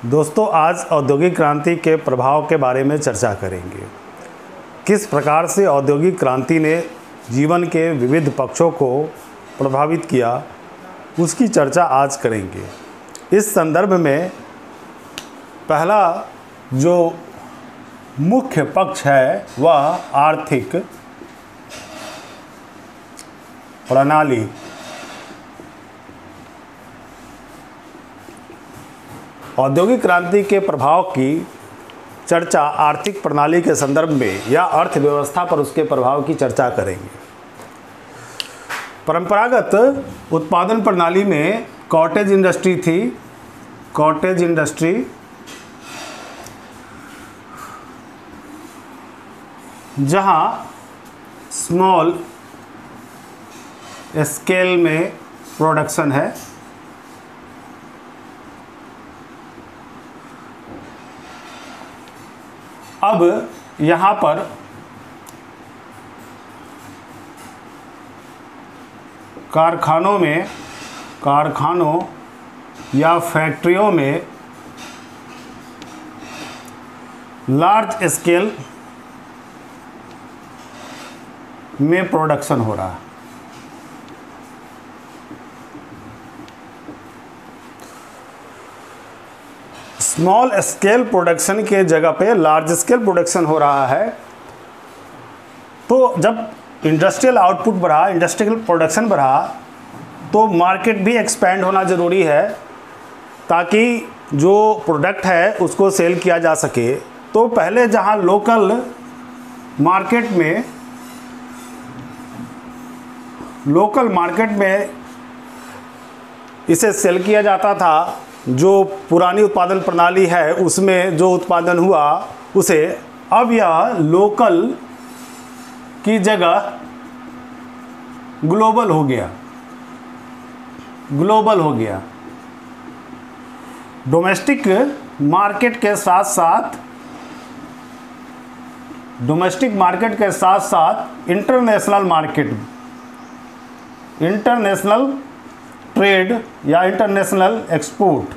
दोस्तों, आज औद्योगिक क्रांति के प्रभाव के बारे में चर्चा करेंगे। किस प्रकार से औद्योगिक क्रांति ने जीवन के विविध पक्षों को प्रभावित किया, उसकी चर्चा आज करेंगे। इस संदर्भ में पहला जो मुख्य पक्ष है वह आर्थिक प्रणाली। औद्योगिक क्रांति के प्रभाव की चर्चा आर्थिक प्रणाली के संदर्भ में या अर्थव्यवस्था पर उसके प्रभाव की चर्चा करेंगे। परंपरागत उत्पादन प्रणाली में कॉटेज इंडस्ट्री थी। कॉटेज इंडस्ट्री जहां स्मॉल स्केल में प्रोडक्शन है। अब यहाँ पर कारखानों या फैक्ट्रियों में लार्ज स्केल में प्रोडक्शन हो रहा है। स्मॉल स्केल प्रोडक्शन के जगह पे लार्ज स्केल प्रोडक्शन हो रहा है। तो जब इंडस्ट्रियल आउटपुट बढ़ा, इंडस्ट्रियल प्रोडक्शन बढ़ा, तो मार्केट भी एक्सपेंड होना ज़रूरी है ताकि जो प्रोडक्ट है उसको सेल किया जा सके। तो पहले जहां लोकल मार्केट में इसे सेल किया जाता था, जो पुरानी उत्पादन प्रणाली है उसमें जो उत्पादन हुआ उसे अब यह लोकल की जगह ग्लोबल हो गया। डोमेस्टिक मार्केट के साथ साथ इंटरनेशनल ट्रेड या इंटरनेशनल एक्सपोर्ट,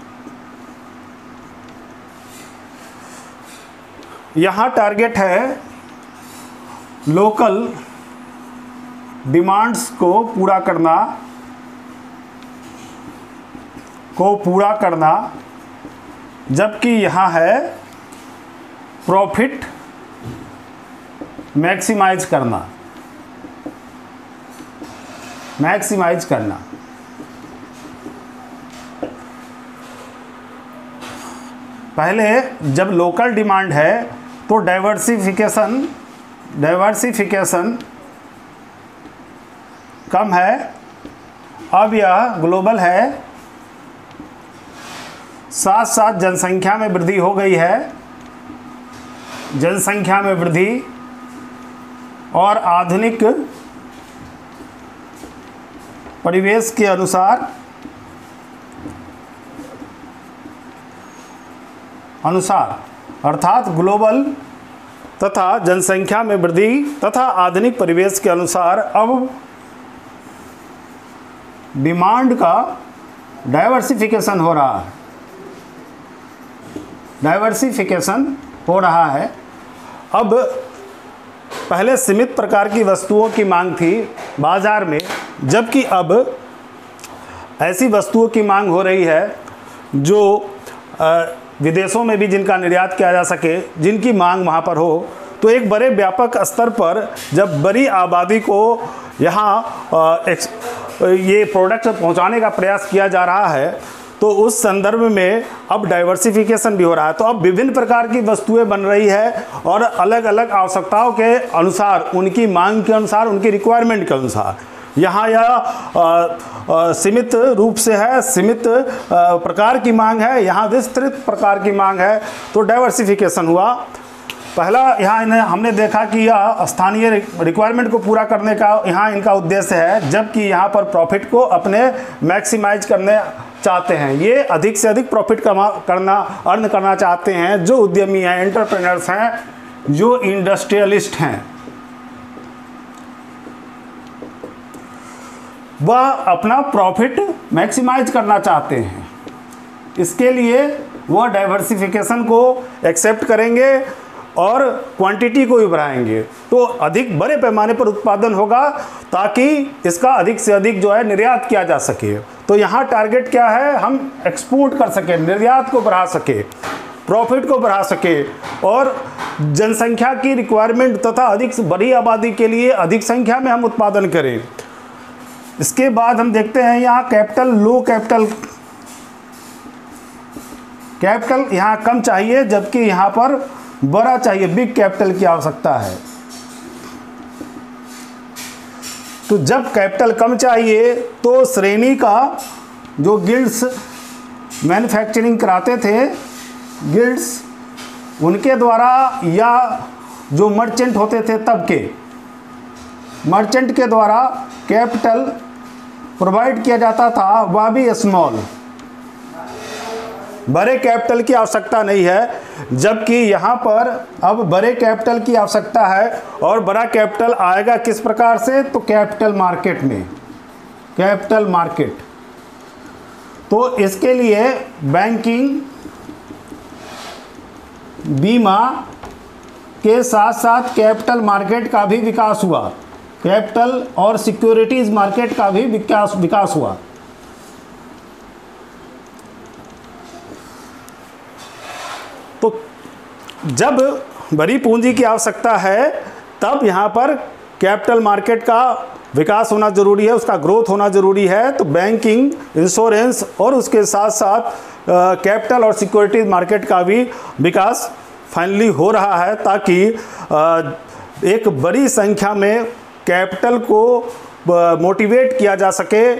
यहाँ टारगेट है लोकल डिमांड्स को पूरा करना, जबकि यहाँ है प्रॉफिट मैक्सिमाइज करना। पहले जब लोकल डिमांड है तो डाइवर्सिफिकेशन कम है। अब यह ग्लोबल है। साथ साथ जनसंख्या में वृद्धि हो गई है। जनसंख्या में वृद्धि और आधुनिक परिवेश के अनुसार अर्थात ग्लोबल तथा जनसंख्या में वृद्धि तथा आधुनिक परिवेश के अनुसार अब डिमांड का डाइवर्सिफिकेशन हो रहा है। अब पहले सीमित प्रकार की वस्तुओं की मांग थी बाजार में, जबकि अब ऐसी वस्तुओं की मांग हो रही है जो विदेशों में भी जिनका निर्यात किया जा सके, जिनकी मांग वहाँ पर हो। तो एक बड़े व्यापक स्तर पर जब बड़ी आबादी को यहाँ ये प्रोडक्ट पहुँचाने का प्रयास किया जा रहा है, तो उस संदर्भ में अब डाइवर्सिफिकेशन भी हो रहा है। तो अब विभिन्न प्रकार की वस्तुएं बन रही है और अलग अलग आवश्यकताओं के अनुसार, उनकी मांग के अनुसार, उनकी रिक्वायरमेंट के अनुसार यहाँ यह सीमित रूप से है, सीमित प्रकार की मांग है, यहाँ विस्तृत प्रकार की मांग है। तो डाइवर्सिफिकेशन हुआ। पहला यहाँ हमने देखा कि यह स्थानीय रिक्वायरमेंट को पूरा करने का यहाँ इनका उद्देश्य है, जबकि यहाँ पर प्रॉफिट को अपने मैक्सिमाइज करने चाहते हैं। ये अधिक से अधिक प्रॉफिट अर्न करना चाहते हैं। जो उद्यमी हैं, एंटरप्रेन्योर्स हैं, जो इंडस्ट्रियलिस्ट हैं, वह अपना प्रॉफिट मैक्सिमाइज करना चाहते हैं। इसके लिए वो डाइवर्सिफिकेशन को एक्सेप्ट करेंगे और क्वांटिटी को भी बढ़ाएंगे, तो अधिक बड़े पैमाने पर उत्पादन होगा ताकि इसका अधिक से अधिक जो है निर्यात किया जा सके। तो यहाँ टारगेट क्या है, हम एक्सपोर्ट कर सके, निर्यात को बढ़ा सके, प्रॉफिट को बढ़ा सके और जनसंख्या की रिक्वायरमेंट तथा अधिक बड़ी आबादी के लिए अधिक संख्या में हम उत्पादन करें। इसके बाद हम देखते हैं यहाँ कैपिटल, लो कैपिटल यहाँ कम चाहिए, जबकि यहाँ पर बड़ा चाहिए, बिग कैपिटल की आवश्यकता है। तो जब कैपिटल कम चाहिए तो श्रेणी का जो गिल्ड्स मैन्युफैक्चरिंग कराते थे, गिल्ड्स उनके द्वारा या जो मर्चेंट होते थे तब के मर्चेंट के द्वारा कैपिटल प्रोवाइड किया जाता था, वह भी स्मॉल, बड़े कैपिटल की आवश्यकता नहीं है। जबकि यहाँ पर अब बड़े कैपिटल की आवश्यकता है और बड़ा कैपिटल आएगा किस प्रकार से, तो कैपिटल मार्केट में, कैपिटल मार्केट। तो इसके लिए बैंकिंग, बीमा के साथ साथ कैपिटल मार्केट का भी विकास हुआ, कैपिटल और सिक्योरिटीज मार्केट का भी विकास हुआ। तो जब बड़ी पूंजी की आवश्यकता है तब यहाँ पर कैपिटल मार्केट का विकास होना ज़रूरी है, उसका ग्रोथ होना ज़रूरी है। तो बैंकिंग, इंश्योरेंस और उसके साथ साथ कैपिटल और सिक्योरिटीज मार्केट का भी विकास फाइनली हो रहा है, ताकि एक बड़ी संख्या में कैपिटल को मोटिवेट किया जा सके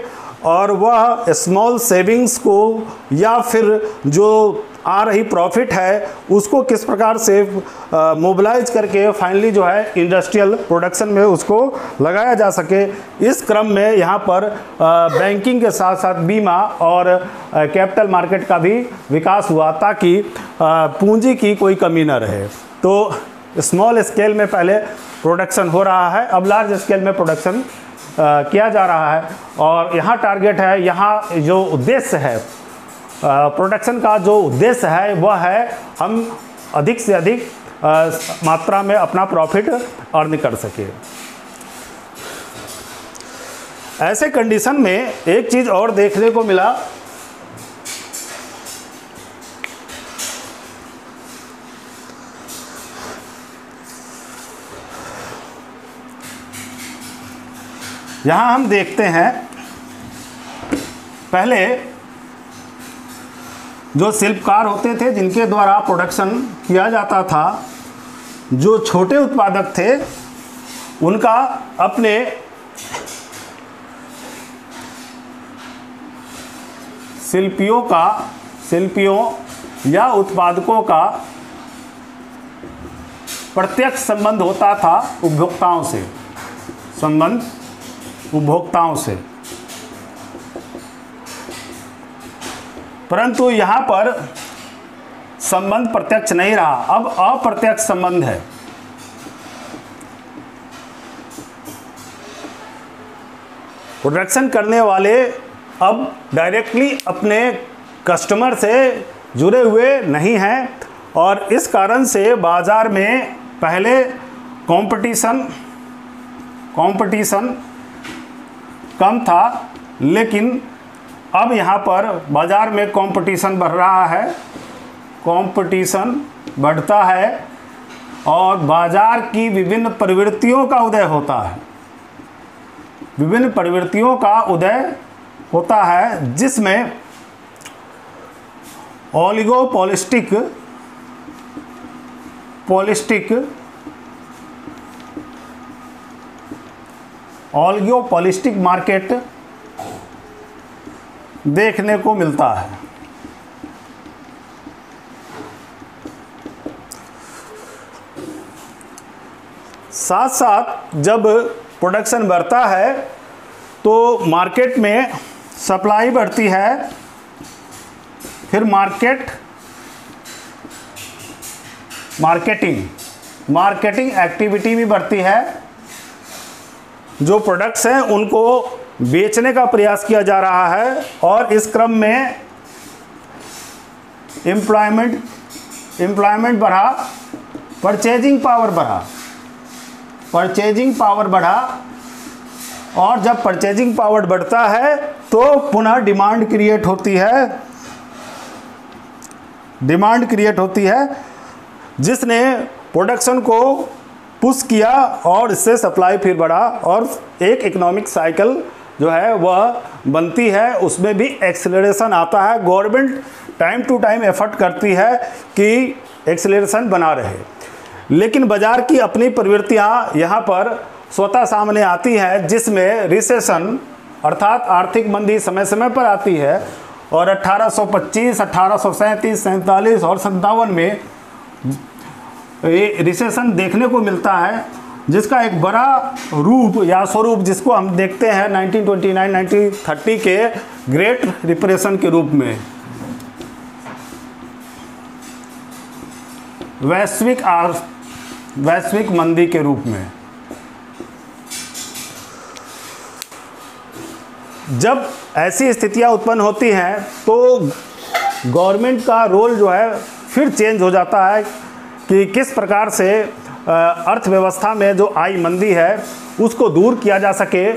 और वह स्मॉल सेविंग्स को या फिर जो आ रही प्रॉफिट है उसको किस प्रकार से मोबिलाइज करके फाइनली जो है इंडस्ट्रियल प्रोडक्शन में उसको लगाया जा सके। इस क्रम में यहाँ पर बैंकिंग के साथ साथ बीमा और कैपिटल मार्केट का भी विकास हुआ, ताकि पूंजी की कोई कमी न रहे। तो स्मॉल स्केल में पहले प्रोडक्शन हो रहा है, अब लार्ज स्केल में प्रोडक्शन किया जा रहा है। और यहाँ टारगेट है, यहाँ जो उद्देश्य है प्रोडक्शन का, जो उद्देश्य है वह है हम अधिक से अधिक मात्रा में अपना प्रॉफिट अर्न कर सके। ऐसे कंडीशन में एक चीज़ और देखने को मिला, यहाँ हम देखते हैं पहले जो शिल्पकार होते थे जिनके द्वारा प्रोडक्शन किया जाता था, जो छोटे उत्पादक थे उनका अपने शिल्पियों या उत्पादकों का प्रत्यक्ष संबंध होता था उपभोक्ताओं से, परंतु यहाँ पर संबंध प्रत्यक्ष नहीं रहा, अब अप्रत्यक्ष संबंध है। प्रोडक्शन करने वाले अब डायरेक्टली अपने कस्टमर से जुड़े हुए नहीं हैं और इस कारण से बाज़ार में पहले कंपटीशन कम था, लेकिन अब यहाँ पर बाज़ार में कंपटीशन बढ़ रहा है, कंपटीशन बढ़ता है और बाज़ार की विभिन्न प्रवृत्तियों का उदय होता है, जिसमें ओलिगोपोलिस्टिक मार्केट देखने को मिलता है। साथ साथ जब प्रोडक्शन बढ़ता है तो मार्केट में सप्लाई बढ़ती है, फिर मार्केटिंग एक्टिविटी भी बढ़ती है। जो प्रोडक्ट्स हैं उनको बेचने का प्रयास किया जा रहा है और इस क्रम में एम्प्लॉयमेंट बढ़ा, परचेजिंग पावर बढ़ा, और जब परचेजिंग पावर बढ़ता है तो पुनः डिमांड क्रिएट होती है, जिसने प्रोडक्शन को पुश किया और इससे सप्लाई फिर बढ़ा और एक इकोनॉमिक साइकिल जो है वह बनती है, उसमें भी एक्सेलरेशन आता है। Government time to time effort करती है कि एक्सेलरेशन बना रहे, लेकिन बाज़ार की अपनी प्रवृत्तियाँ यहाँ पर स्वतः सामने आती है, जिसमें रिसेशन अर्थात आर्थिक मंदी समय समय पर आती है। और 1825, 1837, 47 और 57 में ये रिसेशन देखने को मिलता है, जिसका एक बड़ा रूप या स्वरूप जिसको हम देखते हैं 1929, 1930 के ग्रेट डिप्रेशन के रूप में, वैश्विक मंदी के रूप में। जब ऐसी स्थितियां उत्पन्न होती हैं तो गवर्नमेंट का रोल जो है फिर चेंज हो जाता है कि किस प्रकार से अर्थव्यवस्था में जो आई मंदी है उसको दूर किया जा सके,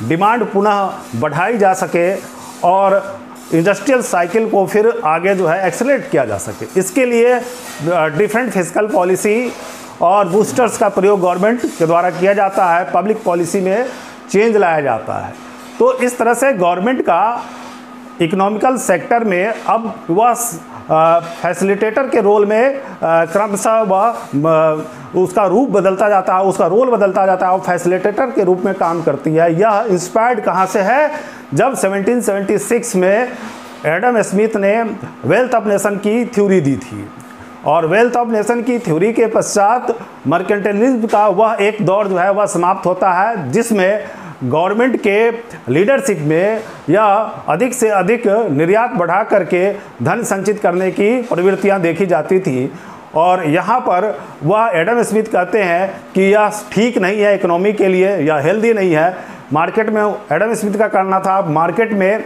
डिमांड पुनः बढ़ाई जा सके और इंडस्ट्रियल साइकिल को फिर आगे जो है एक्सेलरेट किया जा सके। इसके लिए डिफरेंट फिस्कल पॉलिसी और बूस्टर्स का प्रयोग गवर्नमेंट के द्वारा किया जाता है, पब्लिक पॉलिसी में चेंज लाया जाता है। तो इस तरह से गवर्नमेंट का इकोनॉमिकल सेक्टर में अब वह फैसिलिटेटर के रोल में क्रमशः वह उसका रूप बदलता जाता है, उसका रोल बदलता जाता है और फैसिलिटेटर के रूप में काम करती है। यह इंस्पायर्ड कहाँ से है? जब 1776 में एडम स्मिथ ने वेल्थ ऑफ नेशन की थ्योरी दी थी, और वेल्थ ऑफ नेशन की थ्योरी के पश्चात मर्केंटाइलिज्म का वह एक दौर जो है वह समाप्त होता है, जिसमें गवर्नमेंट के लीडरशिप में या अधिक से अधिक निर्यात बढ़ा करके धन संचित करने की प्रवृत्तियां देखी जाती थी। और यहाँ पर वह एडम स्मिथ कहते हैं कि यह ठीक नहीं है इकोनॉमी के लिए, यह हेल्दी नहीं है। मार्केट में एडम स्मिथ का कहना था मार्केट में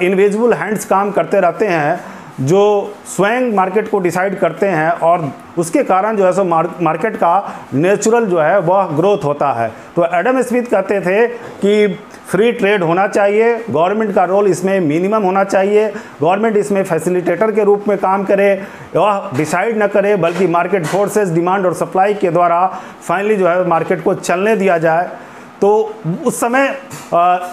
इनविजिबल हैंड्स काम करते रहते हैं जो स्वयं मार्केट को डिसाइड करते हैं, और उसके कारण जो है सो मार्केट का नेचुरल जो है वह ग्रोथ होता है। तो एडम स्मिथ कहते थे कि फ्री ट्रेड होना चाहिए, गवर्नमेंट का रोल इसमें मिनिमम होना चाहिए, गवर्नमेंट इसमें फैसिलिटेटर के रूप में काम करे, वह डिसाइड न करे बल्कि मार्केट फोर्सेस डिमांड और सप्लाई के द्वारा फाइनली जो है मार्केट को चलने दिया जाए। तो उस समय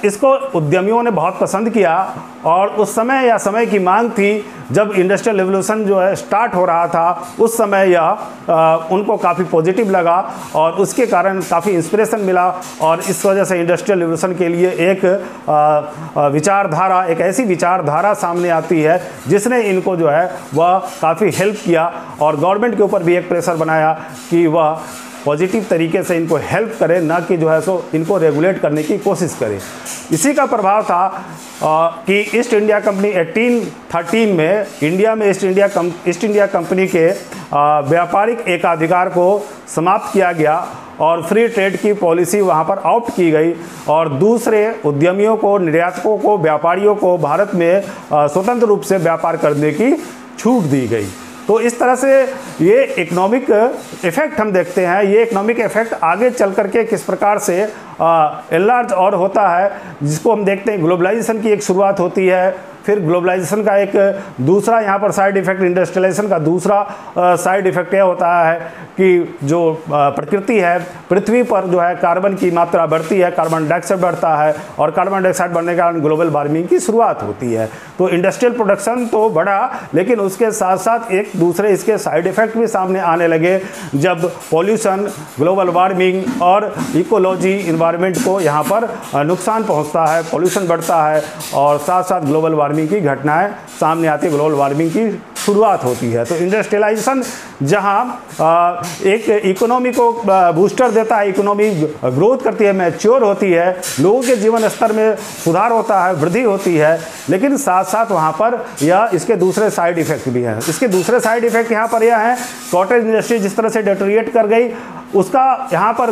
इसको उद्यमियों ने बहुत पसंद किया, और उस समय या समय की मांग थी जब इंडस्ट्रियल रेवोल्यूशन जो है स्टार्ट हो रहा था, उस समय यह उनको काफ़ी पॉजिटिव लगा और उसके कारण काफ़ी इंस्पिरेशन मिला, और इस वजह से इंडस्ट्रियल रेवोल्यूशन के लिए एक विचारधारा, एक ऐसी विचारधारा सामने आती है जिसने इनको जो है वह काफ़ी हेल्प किया, और गवर्नमेंट के ऊपर भी एक प्रेशर बनाया कि वह पॉजिटिव तरीके से इनको हेल्प करे, ना कि जो है सो इनको रेगुलेट करने की कोशिश करे। इसी का प्रभाव था कि ईस्ट इंडिया कंपनी 1813 में इंडिया में ईस्ट इंडिया कंपनी के व्यापारिक एकाधिकार को समाप्त किया गया और फ्री ट्रेड की पॉलिसी वहाँ पर आउट की गई, और दूसरे उद्यमियों को, निर्यातकों को, व्यापारियों को भारत में स्वतंत्र रूप से व्यापार करने की छूट दी गई। तो इस तरह से ये इकोनॉमिक इफ़ेक्ट हम देखते हैं। ये इकोनॉमिक इफ़ेक्ट आगे चल करके किस प्रकार से एनलार्ज और होता है, जिसको हम देखते हैं ग्लोबलाइजेशन की एक शुरुआत होती है, फिर ग्लोबलाइजेशन का एक दूसरा यहाँ पर साइड इफ़ेक्ट, इंडस्ट्रियलाइजेशन का दूसरा साइड इफ़ेक्ट यह होता है कि जो प्रकृति है, पृथ्वी पर जो है कार्बन की मात्रा बढ़ती है, कार्बन डाइऑक्साइड बढ़ता है, और कार्बन डाइऑक्साइड बढ़ने के कारण ग्लोबल वार्मिंग की शुरुआत होती है। तो इंडस्ट्रियल प्रोडक्शन तो बढ़ा, लेकिन उसके साथ साथ एक दूसरे इसके साइड इफ़ेक्ट भी सामने आने लगे, जब पॉल्यूशन, ग्लोबल वार्मिंग और इकोलॉजी, इन्वायरमेंट को यहाँ पर नुकसान पहुँचता है, पॉल्यूशन बढ़ता है, और साथ साथ ग्लोबल वार्मिंग की घटनाएं सामने आती है, ग्लोबल वार्मिंग की शुरुआत होती है। तो इंडस्ट्रियलाइजेशन जहां एक इकोनॉमी को बूस्टर देता है, इकोनॉमी ग्रोथ करती है, मैच्योर होती है, लोगों के जीवन स्तर में सुधार होता है, वृद्धि होती है, लेकिन साथ साथ वहां पर यह इसके दूसरे साइड इफेक्ट भी हैं। इसके दूसरे साइड इफेक्ट यहाँ पर यह है, कॉटेज इंडस्ट्री जिस तरह से डेटोरिएट कर गई, उसका यहाँ पर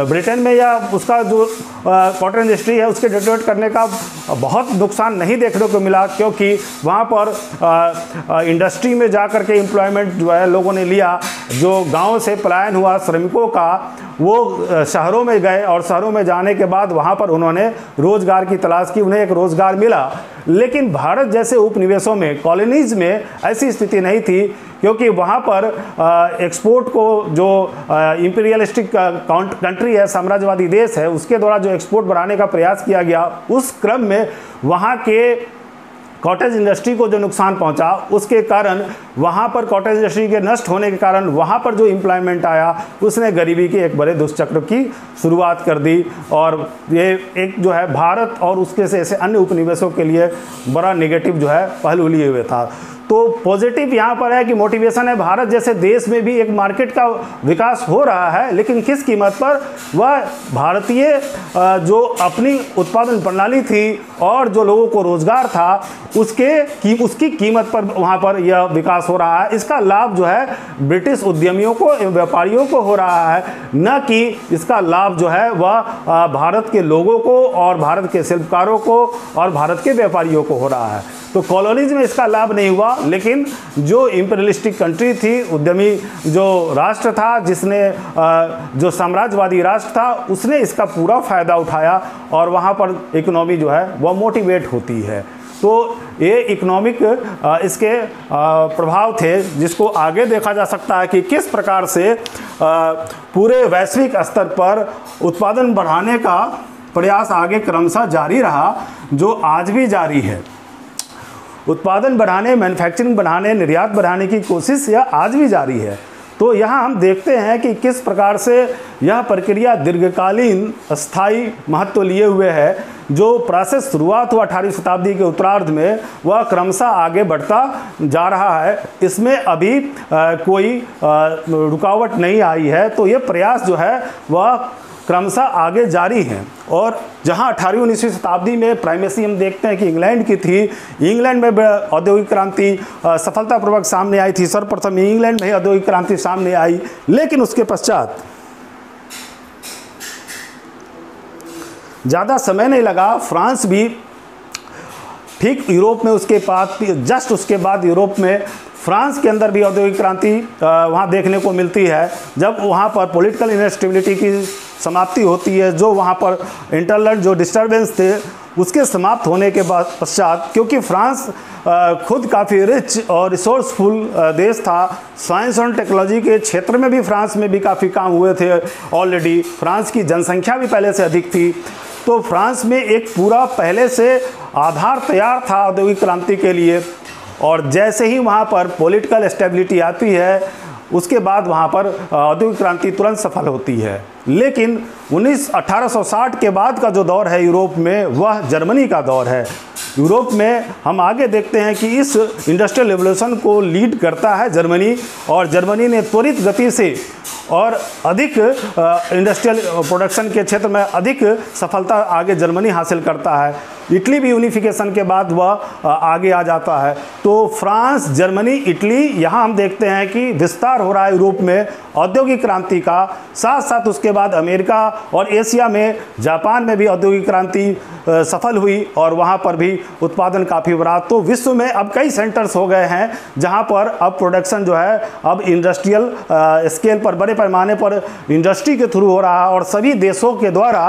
ब्रिटेन में या उसका जो कॉटन इंडस्ट्री है उसके डिटोरेट करने का बहुत नुकसान नहीं देखने को मिला, क्योंकि वहाँ पर इंडस्ट्री में जा कर के एम्प्लॉयमेंट जो है लोगों ने लिया। जो गांव से पलायन हुआ श्रमिकों का वो शहरों में गए और शहरों में जाने के बाद वहाँ पर उन्होंने रोज़गार की तलाश की, उन्हें एक रोज़गार मिला। लेकिन भारत जैसे उपनिवेशों में, कॉलोनीज़ में ऐसी स्थिति नहीं थी, क्योंकि वहाँ पर एक्सपोर्ट को जो इंपीरियलिस्टिक कंट्री है, साम्राज्यवादी देश है, उसके द्वारा जो एक्सपोर्ट बढ़ाने का प्रयास किया गया, उस क्रम में वहाँ के कॉटेज इंडस्ट्री को जो नुकसान पहुंचा, उसके कारण वहाँ पर कॉटेज इंडस्ट्री के नष्ट होने के कारण वहाँ पर जो एम्प्लॉयमेंट आया उसने गरीबी के एक बड़े दुष्चक्र की शुरुआत कर दी। और ये एक जो है भारत और उसके से ऐसे अन्य उपनिवेशों के लिए बड़ा नेगेटिव जो है पहलू लिए हुए था। तो पॉजिटिव यहाँ पर है कि मोटिवेशन है, भारत जैसे देश में भी एक मार्केट का विकास हो रहा है, लेकिन किस कीमत पर? वह भारतीय जो अपनी उत्पादन प्रणाली थी और जो लोगों को रोज़गार था उसकी कीमत पर वहाँ पर यह विकास हो रहा है। इसका लाभ जो है ब्रिटिश उद्यमियों को, व्यापारियों को हो रहा है, न कि इसका लाभ जो है वह भारत के लोगों को और भारत के शिल्पकारों को और भारत के व्यापारियों को हो रहा है। तो कॉलोनीज में इसका लाभ नहीं हुआ, लेकिन जो इंपीरियलिस्टिक कंट्री थी, उद्यमी जो राष्ट्र था, जिसने जो साम्राज्यवादी राष्ट्र था, उसने इसका पूरा फ़ायदा उठाया और वहाँ पर इकोनॉमी जो है वह मोटिवेट होती है। तो ये इकोनॉमिक इसके प्रभाव थे, जिसको आगे देखा जा सकता है कि किस प्रकार से पूरे वैश्विक स्तर पर उत्पादन बढ़ाने का प्रयास आगे क्रमशः जारी रहा, जो आज भी जारी है। उत्पादन बढ़ाने, मैन्युफैक्चरिंग बढ़ाने, निर्यात बढ़ाने की कोशिश यह आज भी जारी है। तो यहाँ हम देखते हैं कि किस प्रकार से यह प्रक्रिया दीर्घकालीन स्थायी महत्व लिए हुए है। जो प्रोसेस शुरुआत हुआ 18वीं शताब्दी के उत्तरार्ध में, वह क्रमशः आगे बढ़ता जा रहा है। इसमें अभी कोई रुकावट नहीं आई है। तो ये प्रयास जो है वह क्रमशः आगे जारी हैं। और जहां 18वीं-19वीं शताब्दी में प्राइमेसी हम देखते हैं कि इंग्लैंड की थी, इंग्लैंड में औद्योगिक क्रांति सफलतापूर्वक सामने आई थी। सर्वप्रथम इंग्लैंड में ही औद्योगिक क्रांति सामने आई, लेकिन उसके पश्चात ज़्यादा समय नहीं लगा, फ्रांस भी ठीक यूरोप में उसके बाद, जस्ट उसके बाद यूरोप में फ्रांस के अंदर भी औद्योगिक क्रांति वहाँ देखने को मिलती है, जब वहाँ पर पॉलिटिकल इनस्टेबिलिटी की समाप्ति होती है। जो वहाँ पर इंटरनल जो डिस्टर्बेंस थे उसके समाप्त होने के बाद पश्चात, क्योंकि फ्रांस खुद काफ़ी रिच और रिसोर्सफुल देश था, साइंस और टेक्नोलॉजी के क्षेत्र में भी फ्रांस में भी काफ़ी काम हुए थे ऑलरेडी। फ्रांस की जनसंख्या भी पहले से अधिक थी। तो फ्रांस में एक पूरा पहले से आधार तैयार था औद्योगिक क्रांति के लिए। और जैसे ही वहाँ पर पॉलिटिकल स्टेबिलिटी आती है, उसके बाद वहाँ पर औद्योगिक क्रांति तुरंत सफल होती है। लेकिन 1860 के बाद का जो दौर है यूरोप में, वह जर्मनी का दौर है। यूरोप में हम आगे देखते हैं कि इस इंडस्ट्रियल रिवोल्यूशन को लीड करता है जर्मनी, और जर्मनी ने त्वरित गति से और अधिक इंडस्ट्रियल प्रोडक्शन के क्षेत्र में अधिक सफलता आगे जर्मनी हासिल करता है। इटली भी यूनिफिकेशन के बाद वह आगे आ जाता है। तो फ्रांस, जर्मनी, इटली, यहाँ हम देखते हैं कि विस्तार हो रहा है यूरोप में औद्योगिक क्रांति का। साथ साथ उसके बाद अमेरिका और एशिया में, जापान में भी औद्योगिक क्रांति सफल हुई और वहाँ पर भी उत्पादन काफ़ी बढ़ा। तो विश्व में अब कई सेंटर्स हो गए हैं जहाँ पर अब प्रोडक्शन जो है अब इंडस्ट्रियल स्केल पर, बड़े पैमाने पर इंडस्ट्री के थ्रू हो रहा है। और सभी देशों के द्वारा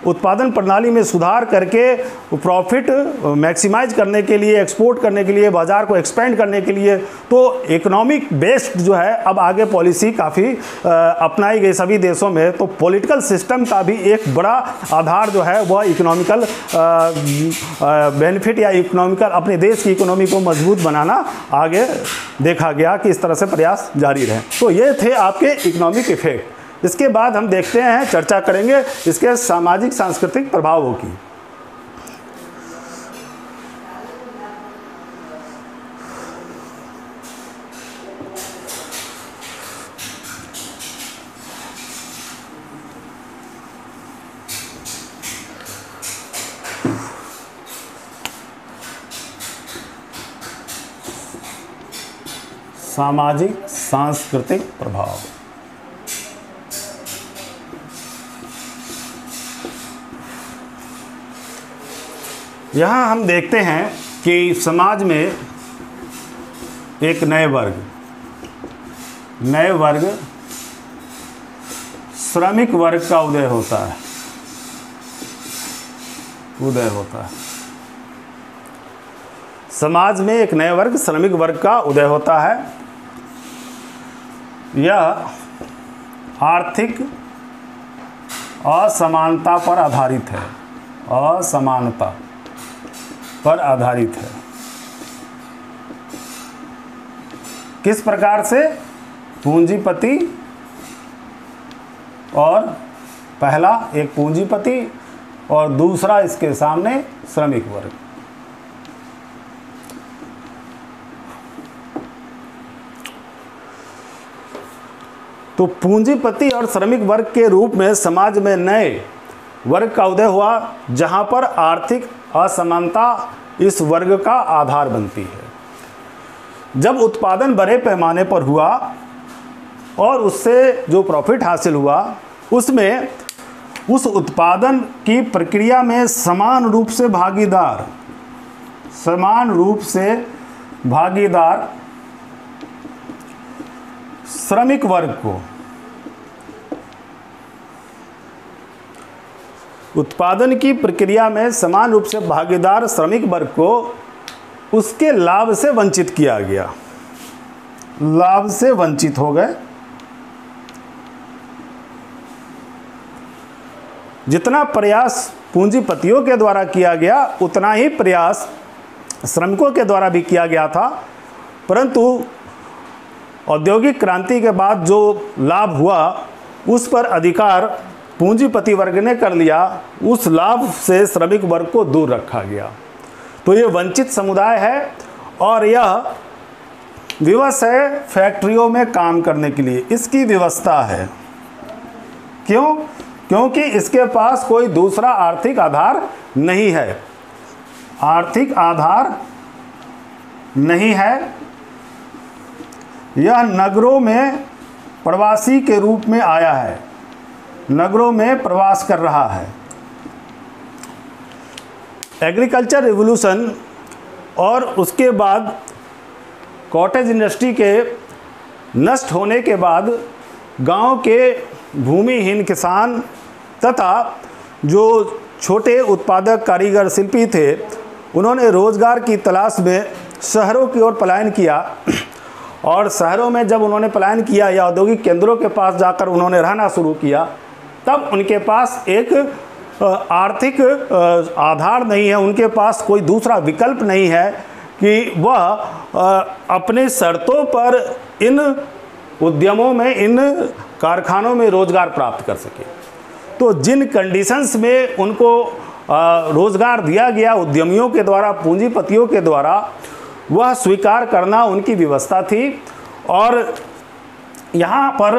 उत्पादन प्रणाली में सुधार करके प्रॉफिट मैक्सिमाइज करने के लिए, एक्सपोर्ट करने के लिए, बाज़ार को एक्सपेंड करने के लिए, तो इकोनॉमिक बेस्ड जो है अब आगे पॉलिसी काफ़ी अपनाई गई सभी देशों में। तो पॉलिटिकल सिस्टम का भी एक बड़ा आधार जो है वह इकोनॉमिकल बेनिफिट या इकोनॉमिकल, अपने देश की इकोनॉमी को मजबूत बनाना आगे देखा गया कि इस तरह से प्रयास जारी रहे। तो ये थे आपके इकोनॉमिक इफेक्ट। इसके बाद हम देखते हैं, चर्चा करेंगे इसके सामाजिक सांस्कृतिक प्रभावों की। सामाजिक सांस्कृतिक प्रभाव। यहाँ हम देखते हैं कि समाज में एक नए वर्ग श्रमिक वर्ग का उदय होता है। समाज में एक नए वर्ग श्रमिक वर्ग का उदय होता है। यह आर्थिक असमानता पर आधारित है। किस प्रकार से? पूंजीपति और पहला एक पूंजीपति और दूसरा इसके सामने श्रमिक वर्ग। तो पूंजीपति और श्रमिक वर्ग के रूप में समाज में नए वर्ग का उदय हुआ, जहां पर आर्थिक असमानता इस वर्ग का आधार बनती है। जब उत्पादन बड़े पैमाने पर हुआ और उससे जो प्रॉफिट हासिल हुआ, उसमें उस उत्पादन की प्रक्रिया में समान रूप से भागीदार श्रमिक वर्ग को, उत्पादन की प्रक्रिया में समान रूप से भागीदार श्रमिक वर्ग को उसके लाभ से वंचित किया गया। लाभ से वंचित हो गए। जितना प्रयास पूंजीपतियों के द्वारा किया गया, उतना ही प्रयास श्रमिकों के द्वारा भी किया गया था, परंतु औद्योगिक क्रांति के बाद जो लाभ हुआ उस पर अधिकार पूंजीपति वर्ग ने कर लिया। उस लाभ से श्रमिक वर्ग को दूर रखा गया। तो ये वंचित समुदाय है और यह विवश है फैक्ट्रियों में काम करने के लिए। इसकी व्यवस्था है। क्यों? क्योंकि इसके पास कोई दूसरा आर्थिक आधार नहीं है। आर्थिक आधार नहीं है। यह नगरों में प्रवासी के रूप में आया है, नगरों में प्रवास कर रहा है। एग्रीकल्चर रिवॉल्यूशन और उसके बाद कॉटेज इंडस्ट्री के नष्ट होने के बाद गांव के भूमिहीन किसान तथा जो छोटे उत्पादक कारीगर शिल्पी थे, उन्होंने रोजगार की तलाश में शहरों की ओर पलायन किया। और शहरों में जब उन्होंने पलायन किया या औद्योगिक केंद्रों के पास जाकर उन्होंने रहना शुरू किया, तब उनके पास एक आर्थिक आधार नहीं है, उनके पास कोई दूसरा विकल्प नहीं है कि वह अपने शर्तों पर इन उद्यमों में, इन कारखानों में रोजगार प्राप्त कर सके। तो जिन कंडीशंस में उनको रोजगार दिया गया उद्यमियों के द्वारा, पूंजीपतियों के द्वारा, वह स्वीकार करना उनकी व्यवस्था थी। और यहाँ पर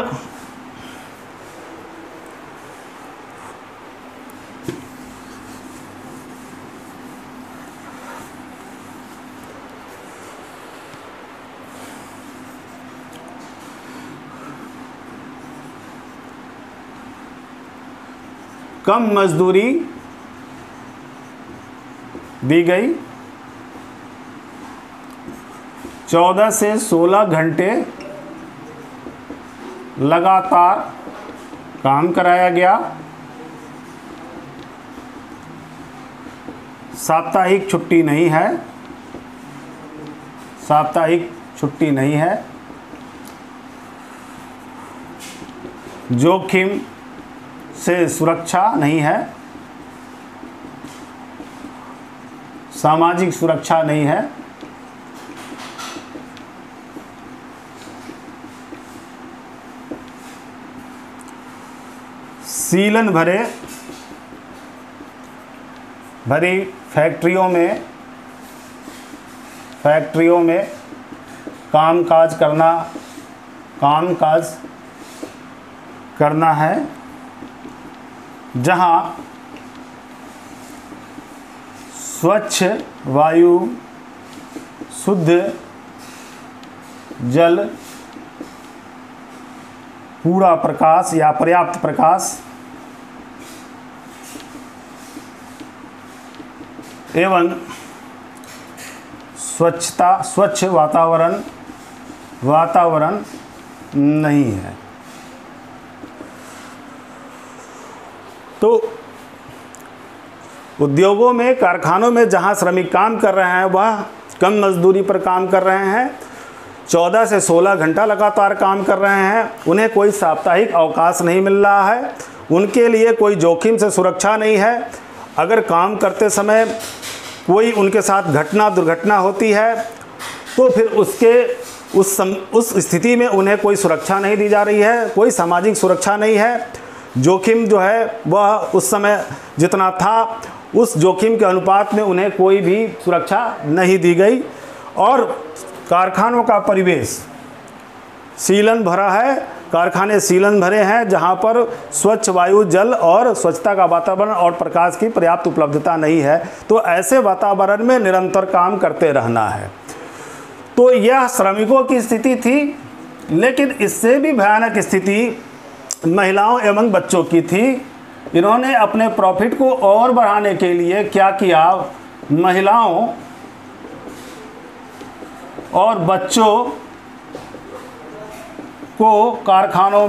कम मजदूरी दी गई। 14 से 16 घंटे लगातार काम कराया गया। साप्ताहिक छुट्टी नहीं है। साप्ताहिक छुट्टी नहीं है। जोखिम से सुरक्षा नहीं है। सामाजिक सुरक्षा नहीं है। सीलन भरी फैक्ट्रियों में कामकाज करना है, जहां स्वच्छ वायु, शुद्ध जल, पूरा प्रकाश या पर्याप्त प्रकाश, एवं स्वच्छ वातावरण नहीं है। तो उद्योगों में, कारखानों में जहां श्रमिक काम कर रहे हैं वह कम मजदूरी पर काम कर रहे हैं, 14 से 16 घंटा लगातार काम कर रहे हैं, उन्हें कोई साप्ताहिक अवकाश नहीं मिल रहा है, उनके लिए कोई जोखिम से सुरक्षा नहीं है। अगर काम करते समय कोई उनके साथ दुर्घटना होती है तो फिर उस स्थिति में उन्हें कोई सुरक्षा नहीं दी जा रही है, कोई सामाजिक सुरक्षा नहीं है। जोखिम जो है वह उस समय जितना था उस जोखिम के अनुपात में उन्हें कोई भी सुरक्षा नहीं दी गई। और कारखानों का परिवेश सीलन भरा है, कारखाने सीलन भरे हैं जहां पर स्वच्छ वायु, जल और स्वच्छता का वातावरण और प्रकाश की पर्याप्त उपलब्धता नहीं है। तो ऐसे वातावरण में निरंतर काम करते रहना है। तो यह श्रमिकों की स्थिति थी, लेकिन इससे भी भयानक स्थिति महिलाओं एवं बच्चों की थी। इन्होंने अपने प्रॉफिट को और बढ़ाने के लिए क्या किया, महिलाओं और बच्चों को कारखानों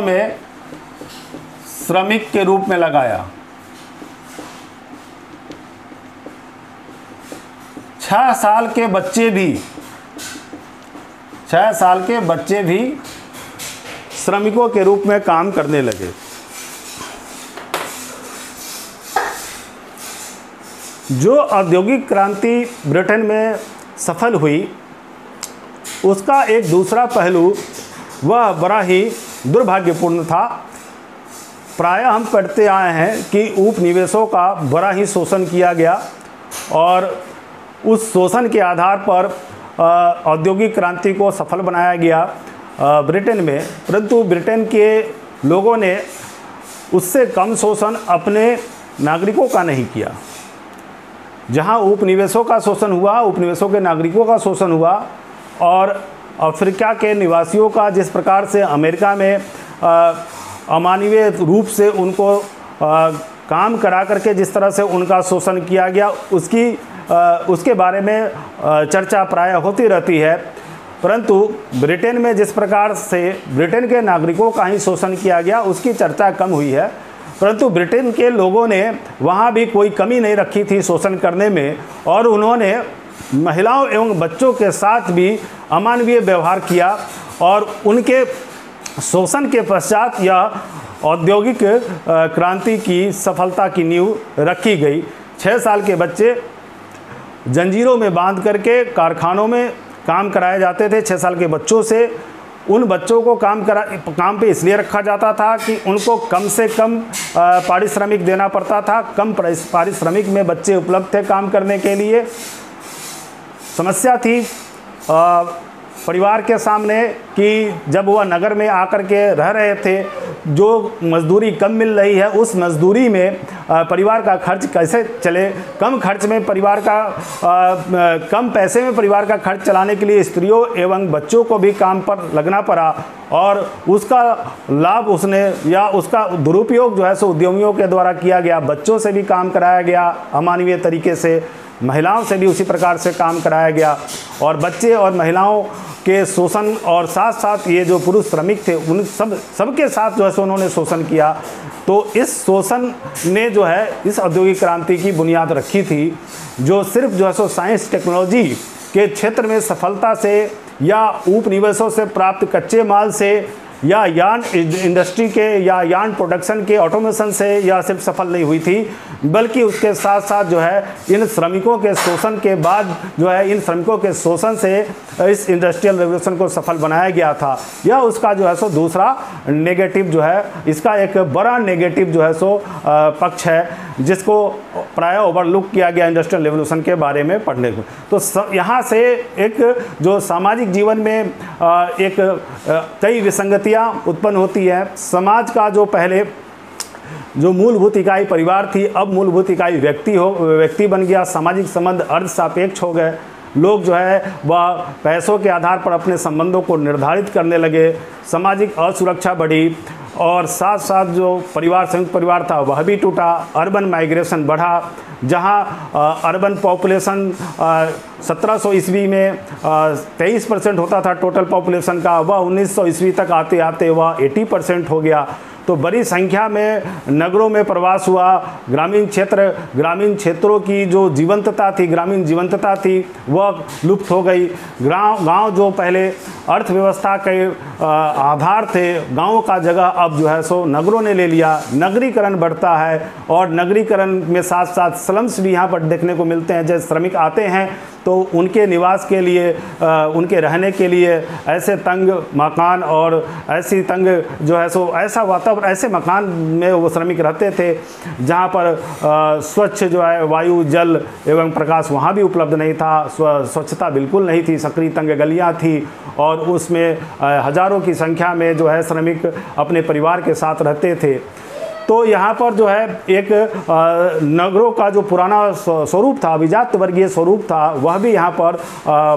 में श्रमिक के रूप में लगाया। 6 साल के बच्चे भी श्रमिकों के रूप में काम करने लगे। जो औद्योगिक क्रांति ब्रिटेन में सफल हुई उसका एक दूसरा पहलू वह बड़ा ही दुर्भाग्यपूर्ण था। प्रायः हम पढ़ते आए हैं कि उपनिवेशों का बड़ा ही शोषण किया गया और उस शोषण के आधार पर औद्योगिक क्रांति को सफल बनाया गया ब्रिटेन में। परंतु ब्रिटेन के लोगों ने उससे कम शोषण अपने नागरिकों का नहीं किया। जहां उपनिवेशों का शोषण हुआ, उपनिवेशों के नागरिकों का शोषण हुआ और अफ्रीका के निवासियों का जिस प्रकार से अमेरिका में अमानवीय रूप से उनको काम करा करके जिस तरह से उनका शोषण किया गया उसके बारे में चर्चा प्रायः होती रहती है। परंतु ब्रिटेन में जिस प्रकार से ब्रिटेन के नागरिकों का ही शोषण किया गया उसकी चर्चा कम हुई है। परंतु ब्रिटेन के लोगों ने वहाँ भी कोई कमी नहीं रखी थी शोषण करने में और उन्होंने महिलाओं एवं बच्चों के साथ भी अमानवीय व्यवहार किया और उनके शोषण के पश्चात यह औद्योगिक क्रांति की सफलता की नींव रखी गई। 6 साल के बच्चे जंजीरों में बांध करके कारखानों में काम कराए जाते थे। 6 साल के बच्चों से उन बच्चों को काम पे इसलिए रखा जाता था कि उनको कम से कम पारिश्रमिक देना पड़ता था। कम पारिश्रमिक में बच्चे उपलब्ध थे काम करने के लिए। समस्या थी परिवार के सामने कि जब वह नगर में आकर के रह रहे थे, जो मजदूरी कम मिल रही है उस मजदूरी में परिवार का खर्च कैसे चले। कम खर्च में परिवार का कम पैसे में परिवार का खर्च चलाने के लिए स्त्रियों एवं बच्चों को भी काम पर लगना पड़ा और उसका लाभ उसने या उसका दुरुपयोग जो है सो उद्यमियों के द्वारा किया गया। बच्चों से भी काम कराया गया अमानवीय तरीके से, महिलाओं से भी उसी प्रकार से काम कराया गया और बच्चे और महिलाओं के शोषण और साथ साथ ये जो पुरुष श्रमिक थे उन सबके साथ जो है सो उन्होंने शोषण किया। तो इस शोषण ने जो है इस औद्योगिक क्रांति की बुनियाद रखी थी, जो सिर्फ जो है सो साइंस टेक्नोलॉजी के क्षेत्र में सफलता से या उपनिवेशों से प्राप्त कच्चे माल से या यान इंडस्ट्री के या यान प्रोडक्शन के ऑटोमेशन से यह सिर्फ सफल नहीं हुई थी, बल्कि उसके साथ साथ जो है इन श्रमिकों के शोषण के बाद जो है इन श्रमिकों के शोषण से इस इंडस्ट्रियल रेवोल्यूशन को सफल बनाया गया था। यह उसका जो है सो दूसरा नेगेटिव जो है, इसका एक बड़ा नेगेटिव जो है सो पक्ष है जिसको प्राय ओवरलुक किया गया इंडस्ट्रियल रेवोल्यूशन के बारे में पढ़ने को। तो यहाँ से एक जो सामाजिक जीवन में एक कई विसंगतियाँ उत्पन्न होती है। समाज का जो पहले जो मूलभूत इकाई परिवार थी, अब मूलभूत इकाई व्यक्ति बन गया। सामाजिक संबंध अर्ध सापेक्ष हो गए। लोग जो है वह पैसों के आधार पर अपने संबंधों को निर्धारित करने लगे। सामाजिक असुरक्षा बढ़ी और साथ साथ जो परिवार, संयुक्त परिवार था, वह भी टूटा। अर्बन माइग्रेशन बढ़ा, जहां अर्बन पॉपुलेशन 1700 ईस्वी में 23% होता था टोटल पॉपुलेशन का, वह 1900 ईस्वी तक आते आते वह 80% हो गया। तो बड़ी संख्या में नगरों में प्रवास हुआ। ग्रामीण क्षेत्रों की जो जीवंतता थी, ग्रामीण जीवंतता थी, वह लुप्त हो गई। गांव जो पहले अर्थव्यवस्था के आधार थे, गाँव का जगह अब जो है सो नगरों ने ले लिया। नगरीकरण बढ़ता है और नगरीकरण में साथ साथ स्लम्स भी यहाँ पर देखने को मिलते हैं। जैसे श्रमिक आते हैं तो उनके निवास के लिए, उनके रहने के लिए ऐसे तंग मकान और ऐसी तंग जो है सो ऐसा वातावरण, ऐसे मकान में वो श्रमिक रहते थे जहाँ पर स्वच्छ जो है वायु, जल एवं प्रकाश वहाँ भी उपलब्ध नहीं था। स्वच्छता बिल्कुल नहीं थी, सकरी तंग गलियाँ थी और उसमें हज़ारों की संख्या में जो है श्रमिक अपने परिवार के साथ रहते थे। तो यहाँ पर जो है एक नगरों का जो पुराना स्वरूप था, अभिजात वर्गीय स्वरूप था, वह भी यहाँ पर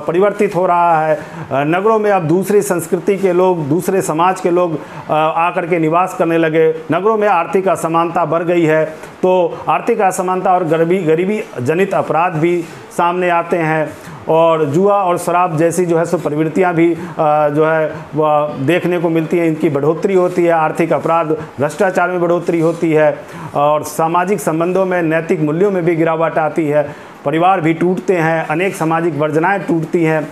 परिवर्तित हो रहा है। नगरों में अब दूसरी संस्कृति के लोग, दूसरे समाज के लोग आकर के निवास करने लगे। नगरों में आर्थिक असमानता बढ़ गई है, तो आर्थिक असमानता और गरीबी जनित अपराध भी सामने आते हैं और जुआ और शराब जैसी जो है सो प्रवृत्तियाँ भी जो है वह देखने को मिलती हैं। इनकी बढ़ोतरी होती है। आर्थिक अपराध, भ्रष्टाचार में बढ़ोतरी होती है और सामाजिक संबंधों में, नैतिक मूल्यों में भी गिरावट आती है। परिवार भी टूटते हैं, अनेक सामाजिक वर्जनाएँ टूटती हैं।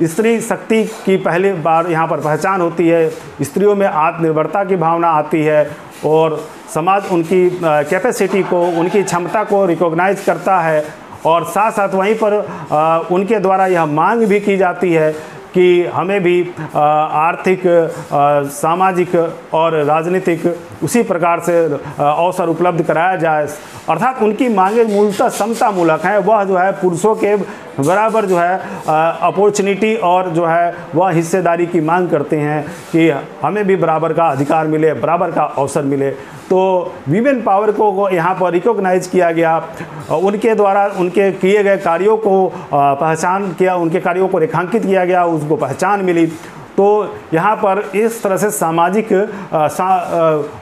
स्त्री शक्ति की पहली बार यहाँ पर पहचान होती है। स्त्रियों में आत्मनिर्भरता की भावना आती है और समाज उनकी कैपेसिटी को, उनकी क्षमता को रिकॉग्नाइज करता है और साथ साथ वहीं पर उनके द्वारा यह मांग भी की जाती है कि हमें भी आर्थिक, सामाजिक और राजनीतिक उसी प्रकार से अवसर उपलब्ध कराया जाए। अर्थात उनकी मांगे मूलतः समता मूलक हैं। वह जो है पुरुषों के बराबर जो है अपॉर्चुनिटी और जो है वह हिस्सेदारी की मांग करते हैं कि हमें भी बराबर का अधिकार मिले, बराबर का अवसर मिले। तो वीमेन पावर को यहाँ पर रिकॉग्नाइज किया गया। उनके द्वारा उनके किए गए कार्यों को पहचान किया, उनके कार्यों को रेखांकित किया गया, उसको पहचान मिली। तो यहाँ पर इस तरह से सामाजिक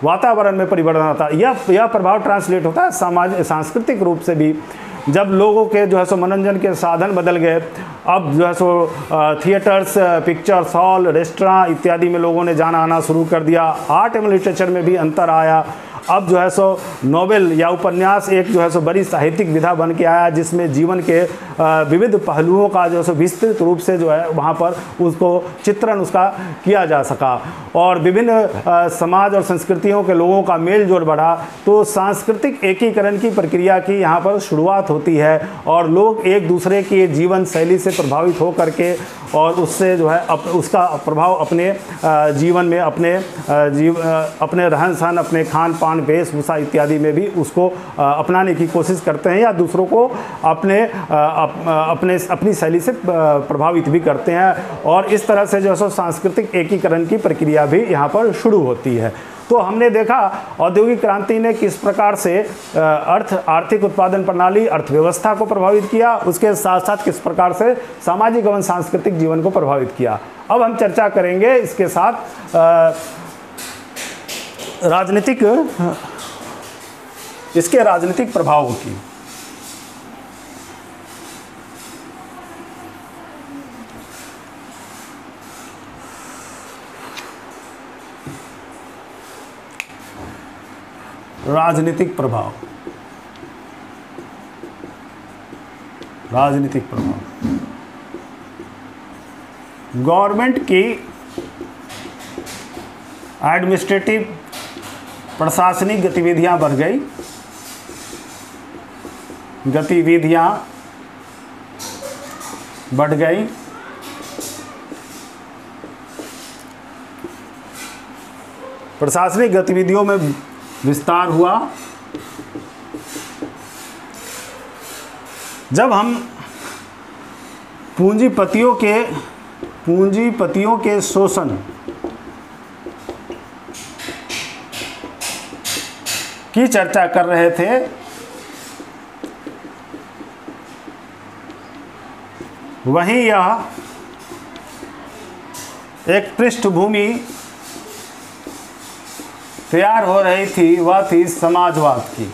वातावरण में परिवर्तन आता है। यह प्रभाव ट्रांसलेट होता है सांस्कृतिक रूप से भी। जब लोगों के जो है सो मनोरंजन के साधन बदल गए, अब जो है सो थिएटर्स, पिक्चर्स हॉल, रेस्टोरेंट इत्यादि में लोगों ने जाना आना शुरू कर दिया। आर्ट एवं लिटरेचर में भी अंतर आया। अब जो है सो नोवेल या उपन्यास एक जो है सो बड़ी साहित्यिक विधा बन के आया, जिसमें जीवन के विविध पहलुओं का जो है सो विस्तृत रूप से जो है वहाँ पर उसको चित्रण उसका किया जा सका और विभिन्न समाज और संस्कृतियों के लोगों का मेल जोल बढ़ा। तो सांस्कृतिक एकीकरण की प्रक्रिया की यहाँ पर शुरुआत होती है और लोग एक दूसरे की जीवन शैली से प्रभावित हो करके और उससे जो है उसका प्रभाव अपने जीवन में, अपने रहन सहन, अपने खान पान, वेशभूषा इत्यादि में भी उसको अपनाने की कोशिश करते हैं या दूसरों को अपनी शैली से प्रभावित भी करते हैं। और इस तरह से जो है सांस्कृतिक एकीकरण की प्रक्रिया भी यहाँ पर शुरू होती है। तो हमने देखा औद्योगिक क्रांति ने किस प्रकार से आर्थिक उत्पादन प्रणाली, अर्थव्यवस्था को प्रभावित किया, उसके साथ साथ किस प्रकार से सामाजिक एवं सांस्कृतिक जीवन को प्रभावित किया। अब हम चर्चा करेंगे इसके साथ इसके राजनीतिक प्रभावों की। राजनीतिक प्रभाव गवर्नमेंट की एडमिनिस्ट्रेटिव प्रशासनिक गतिविधियां बढ़ गई, प्रशासनिक गतिविधियों में विस्तार हुआ। जब हम पूंजीपतियों के शोषण की चर्चा कर रहे थे, वहीं यह एक पृष्ठभूमि तैयार हो रही थी वह थी समाजवाद की,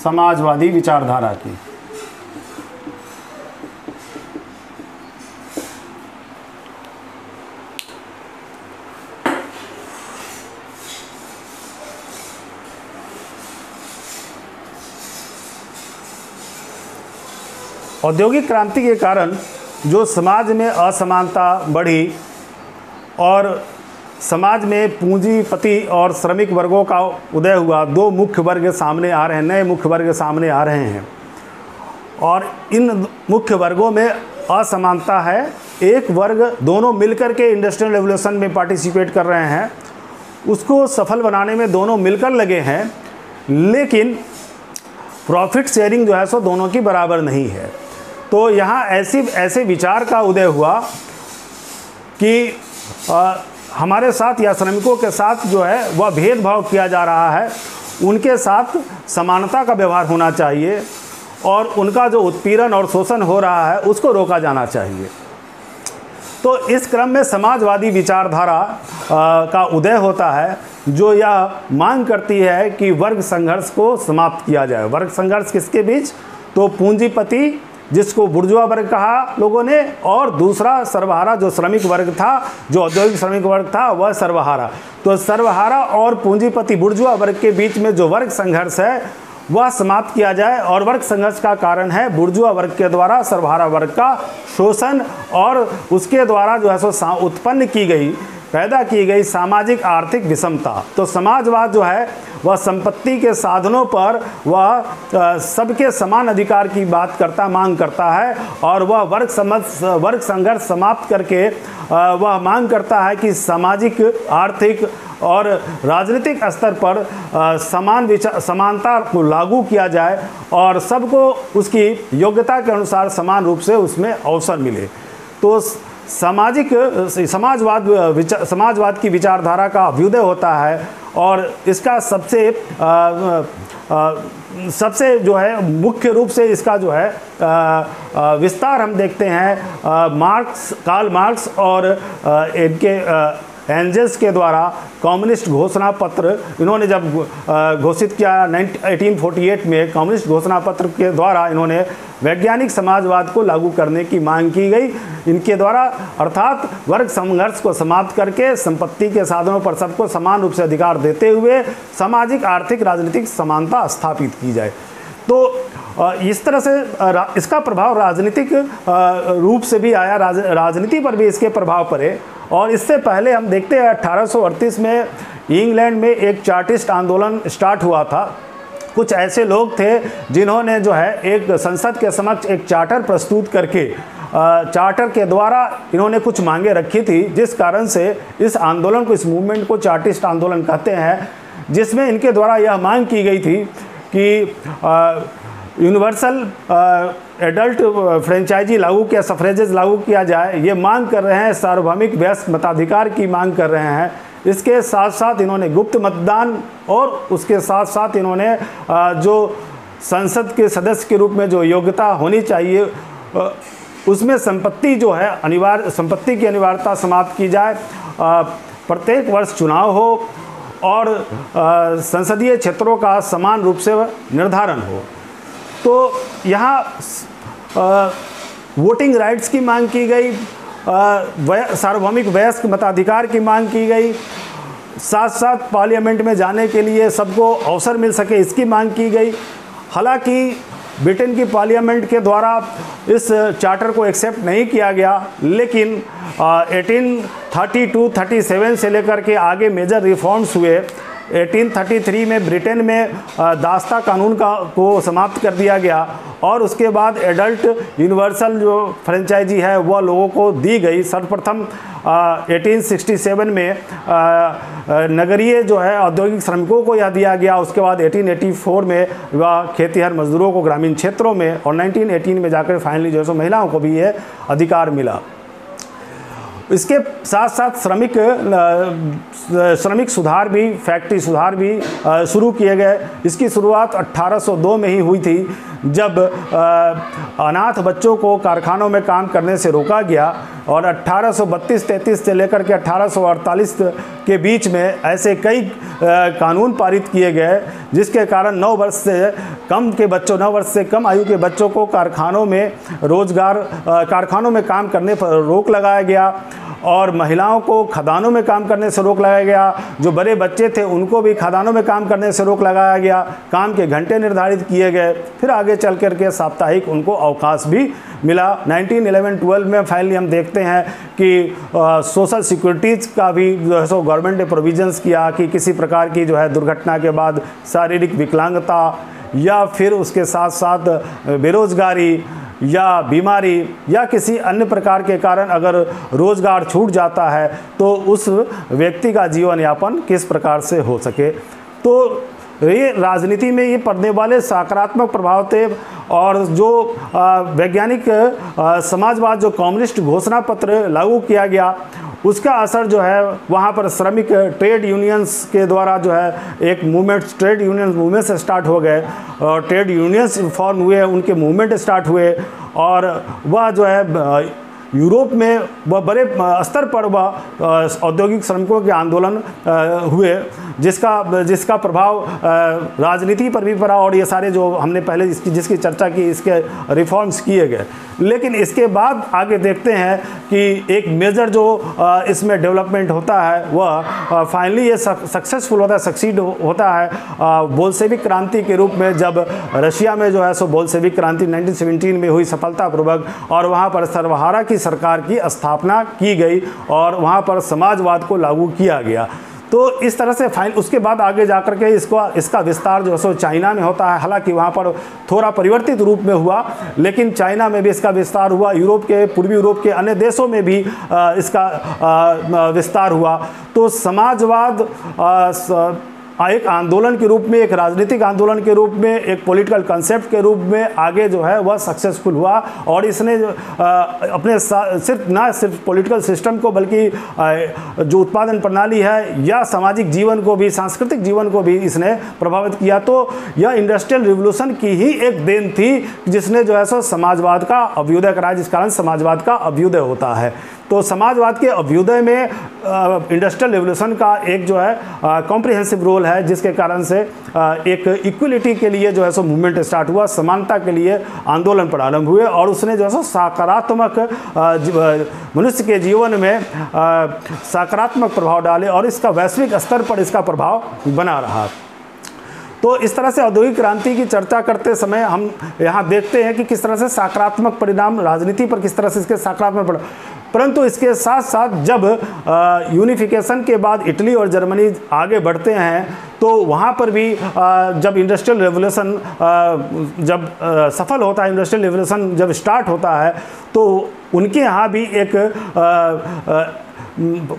समाजवादी विचारधारा की। औद्योगिक क्रांति के कारण जो समाज में असमानता बढ़ी और समाज में पूंजीपति और श्रमिक वर्गों का उदय हुआ, दो मुख्य वर्ग सामने आ रहे हैं, नए मुख्य वर्ग सामने आ रहे हैं और इन मुख्य वर्गों में असमानता है। एक वर्ग दोनों मिलकर के इंडस्ट्रियल रेवोल्यूशन में पार्टिसिपेट कर रहे हैं, उसको सफल बनाने में दोनों मिलकर लगे हैं, लेकिन प्रॉफिट शेयरिंग जो है सो दोनों की बराबर नहीं है। तो यहाँ ऐसे विचार का उदय हुआ कि हमारे साथ या श्रमिकों के साथ जो है वह भेदभाव किया जा रहा है, उनके साथ समानता का व्यवहार होना चाहिए और उनका जो उत्पीड़न और शोषण हो रहा है उसको रोका जाना चाहिए। तो इस क्रम में समाजवादी विचारधारा का उदय होता है, जो यह मांग करती है कि वर्ग संघर्ष को समाप्त किया जाए। वर्ग संघर्ष किसके बीच? तो पूंजीपति, जिसको बुर्जुआ वर्ग कहा लोगों ने, और दूसरा सर्वहारा जो श्रमिक वर्ग था, जो औद्योगिक श्रमिक वर्ग था, वह सर्वहारा। तो सर्वहारा और पूंजीपति बुर्जुआ वर्ग के बीच में जो वर्ग संघर्ष है वह समाप्त किया जाए। और वर्ग संघर्ष का कारण है बुर्जुआ वर्ग के द्वारा सर्वहारा वर्ग का शोषण और उसके द्वारा जो है सो उत्पन्न की गई, पैदा की गई सामाजिक आर्थिक विषमता। तो समाजवाद जो है वह संपत्ति के साधनों पर वह सबके समान अधिकार की बात करता, मांग करता है और वह वर्ग संघर्ष समाप्त करके वह मांग करता है कि सामाजिक, आर्थिक और राजनीतिक स्तर पर समानता को लागू किया जाए और सबको उसकी योग्यता के अनुसार समान रूप से उसमें अवसर मिले। तो समाजवाद की विचारधारा का अभ्युदय होता है और इसका सबसे जो है मुख्य रूप से इसका जो है विस्तार हम देखते हैं कार्ल मार्क्स और इनके एंजेल्स के द्वारा कम्युनिस्ट घोषणा पत्र इन्होंने जब घोषित किया 1848 में, कम्युनिस्ट घोषणा पत्र के द्वारा इन्होंने वैज्ञानिक समाजवाद को लागू करने की मांग की गई इनके द्वारा, अर्थात वर्ग संघर्ष को समाप्त करके संपत्ति के साधनों पर सबको समान रूप से अधिकार देते हुए सामाजिक, आर्थिक, राजनीतिक समानता स्थापित की जाए। तो इस तरह से इसका प्रभाव राजनीतिक रूप से भी आया, राजनीति पर भी इसके प्रभाव पड़े। और इससे पहले हम देखते हैं 1838 में इंग्लैंड में एक चार्टिस्ट आंदोलन स्टार्ट हुआ था। कुछ ऐसे लोग थे जिन्होंने जो है एक संसद के समक्ष एक चार्टर प्रस्तुत करके चार्टर के द्वारा इन्होंने कुछ मांगे रखी थी, जिस कारण से इस आंदोलन को, इस मूवमेंट को चार्टिस्ट आंदोलन कहते हैं, जिसमें इनके द्वारा यह मांग की गई थी कि यूनिवर्सल एडल्ट फ्रेंचाइजी लागू किया, सफ्रेजेस लागू किया जाए। ये मांग कर रहे हैं, सार्वभौमिक वयस्क मताधिकार की मांग कर रहे हैं। इसके साथ साथ इन्होंने गुप्त मतदान और उसके साथ साथ इन्होंने जो संसद के सदस्य के रूप में जो योग्यता होनी चाहिए उसमें संपत्ति जो है संपत्ति की अनिवार्यता समाप्त की जाए, प्रत्येक वर्ष चुनाव हो और संसदीय क्षेत्रों का समान रूप से निर्धारण हो। तो यहाँ वोटिंग राइट्स की मांग की गई, सार्वभौमिक वयस्क मताधिकार की मांग की गई, साथ साथ पार्लियामेंट में जाने के लिए सबको अवसर मिल सके इसकी मांग की गई। हालांकि ब्रिटेन की पार्लियामेंट के द्वारा इस चार्टर को एक्सेप्ट नहीं किया गया, लेकिन 1832-37 से लेकर के आगे मेजर रिफॉर्म्स हुए। 1833 में ब्रिटेन में दास्ता कानून को समाप्त कर दिया गया और उसके बाद एडल्ट यूनिवर्सल जो फ्रेंचाइजी है वह लोगों को दी गई। सर्वप्रथम 1867 में नगरीय जो है औद्योगिक श्रमिकों को यह दिया गया। उसके बाद 1884 में वह खेतीहर मजदूरों को ग्रामीण क्षेत्रों में, और 1918 में जाकर फाइनली जो है महिलाओं को भी ये अधिकार मिला। इसके साथ साथ श्रमिक सुधार भी, फैक्ट्री सुधार भी शुरू किए गए। इसकी शुरुआत 1802 में ही हुई थी, जब अनाथ बच्चों को कारखानों में काम करने से रोका गया और 1832-33 से लेकर के 1848 के बीच में ऐसे कई कानून पारित किए गए, जिसके कारण 9 वर्ष से कम आयु के बच्चों को कारखानों में काम करने पर रोक लगाया गया और महिलाओं को खदानों में काम करने से रोक लगाया गया। जो बड़े बच्चे थे उनको भी खदानों में काम करने से रोक लगाया गया। काम के घंटे निर्धारित किए गए। फिर आगे चल कर के साप्ताहिक उनको अवकाश भी मिला। 1911-12 में फाइनली हम देखते हैं कि सोशल सिक्योरिटीज़ का भी जो है सो गवर्नमेंट ने प्रोविजंस किया कि किसी प्रकार की जो है दुर्घटना के बाद शारीरिक विकलांगता या फिर उसके साथ साथ बेरोजगारी या बीमारी या किसी अन्य प्रकार के कारण अगर रोज़गार छूट जाता है तो उस व्यक्ति का जीवन यापन किस प्रकार से हो सके। तो ये राजनीति में ये पड़ने वाले सकारात्मक प्रभाव थे। और जो वैज्ञानिक समाजवाद, जो कम्युनिस्ट घोषणा पत्र लागू किया गया, उसका असर जो है वहाँ पर श्रमिक ट्रेड यूनियंस के द्वारा जो है एक ट्रेड यूनियन मूवमेंट से स्टार्ट हो गए और ट्रेड यूनियंस फॉर्म हुए, उनके मूवमेंट स्टार्ट हुए और वह जो है यूरोप में वह बड़े स्तर पर वह औद्योगिक श्रमिकों के आंदोलन हुए, जिसका प्रभाव राजनीति पर भी पड़ा और ये सारे जो हमने पहले जिसकी चर्चा की, इसके रिफॉर्म्स किए गए। लेकिन इसके बाद आगे देखते हैं कि एक मेजर जो इसमें डेवलपमेंट होता है वह फाइनली ये सक्सेसफुल होता है, सक्सीड होता है बोल्शेविक क्रांति के रूप में, जब रशिया में जो है सो बोल्शेविक क्रांति 1917 में हुई सफलतापूर्वक और वहाँ पर सर्वहारा की सरकार की स्थापना की गई और वहाँ पर समाजवाद को लागू किया गया। तो इस तरह से उसके बाद आगे जाकर के इसका विस्तार जो है सो चाइना में होता है। हालांकि वहाँ पर थोड़ा परिवर्तित रूप में हुआ, लेकिन चाइना में भी इसका विस्तार हुआ। पूर्वी यूरोप के अन्य देशों में भी इसका विस्तार हुआ। तो समाजवाद एक आंदोलन के रूप में, एक राजनीतिक आंदोलन के रूप में, एक पॉलिटिकल कंसेप्ट के रूप में आगे जो है वह सक्सेसफुल हुआ और इसने अपने सिर्फ पॉलिटिकल सिस्टम को बल्कि जो उत्पादन प्रणाली है या सामाजिक जीवन को भी, सांस्कृतिक जीवन को भी इसने प्रभावित किया। तो यह इंडस्ट्रियल रिवोल्यूशन की ही एक देन थी जिसने जो है सो समाजवाद का अभ्युदय कराया, जिस कारण समाजवाद का अभ्युदय होता है। तो समाजवाद के अभ्युदय में इंडस्ट्रियल रिवोल्यूशन का एक जो है कॉम्प्रिहेंसिव रोल है, जिसके कारण से एक इक्वलिटी के लिए जो है सो मूवमेंट स्टार्ट हुआ, समानता के लिए आंदोलन प्रारंभ हुए और उसने जो है सो सकारात्मक मनुष्य के जीवन में सकारात्मक प्रभाव डाले और इसका वैश्विक स्तर पर इसका प्रभाव बना रहा। तो इस तरह से औद्योगिक क्रांति की चर्चा करते समय हम यहाँ देखते हैं कि किस तरह से सकारात्मक परिणाम राजनीति पर, किस तरह से इसके सकारात्मक परिणाम, परंतु इसके साथ साथ जब यूनिफिकेशन के बाद इटली और जर्मनी आगे बढ़ते हैं तो वहाँ पर भी जब इंडस्ट्रियल रेवोल्यूशन जब सफल होता है, इंडस्ट्रियल रेवोल्यूशन जब स्टार्ट होता है तो उनके यहाँ भी एक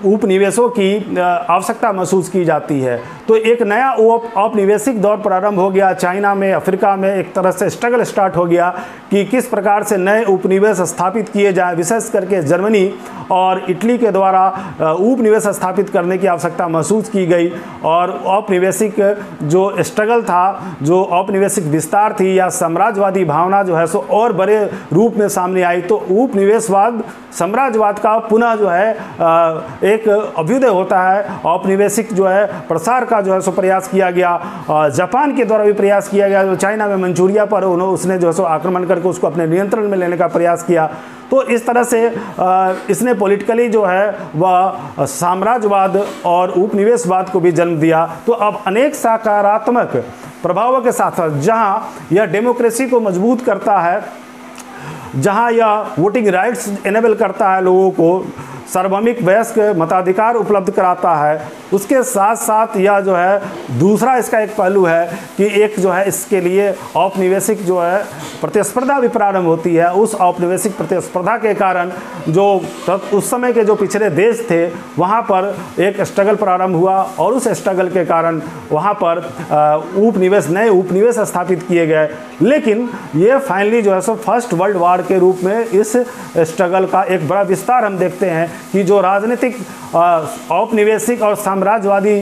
उपनिवेशों की आवश्यकता महसूस की जाती है। तो एक नया औपनिवेशिक दौर प्रारंभ हो गया चाइना में, अफ्रीका में एक तरह से स्ट्रगल स्टार्ट हो गया कि किस प्रकार से नए उपनिवेश स्थापित किए जाए। विशेष करके जर्मनी और इटली के द्वारा उपनिवेश स्थापित करने की आवश्यकता महसूस की गई और औपनिवेशिक जो स्ट्रगल था, जो औपनिवेशिक विस्तार थी या साम्राज्यवादी भावना जो है सो और बड़े रूप में सामने आई। तो उपनिवेशवाद साम्राज्यवाद का पुनः जो है एक अभ्युदय होता है। औपनिवेशिक जो है प्रसार का जो है सो प्रयास किया गया, जापान के द्वारा भी प्रयास किया गया। जो चाइना में मंचूरिया पर उसने जो है सो आक्रमण करके उसको अपने नियंत्रण में लेने का प्रयास किया। तो इस तरह से इसने पॉलिटिकली जो है वह साम्राज्यवाद और उपनिवेशवाद को भी जन्म दिया। तो अब अनेक सकारात्मक प्रभावों के साथ जहाँ यह डेमोक्रेसी को मजबूत करता है, जहाँ यह वोटिंग राइट्स इनेबल करता है, लोगों को सार्वभौमिक वयस्क मताधिकार उपलब्ध कराता है, उसके साथ साथ यह जो है दूसरा इसका एक पहलू है कि एक जो है इसके लिए औपनिवेशिक जो है प्रतिस्पर्धा भी प्रारंभ होती है। उस औपनिवेशिक प्रतिस्पर्धा के कारण जो उस समय के जो पिछड़े देश थे वहाँ पर एक स्ट्रगल प्रारंभ हुआ और उस स्ट्रगल के कारण वहाँ पर नए उपनिवेश स्थापित किए गए। लेकिन ये फाइनली जो है सो फर्स्ट वर्ल्ड वॉर के रूप में इस स्ट्रगल का एक बड़ा विस्तार हम देखते हैं कि जो राजनीतिक औपनिवेशिक और साम्राज्यवादी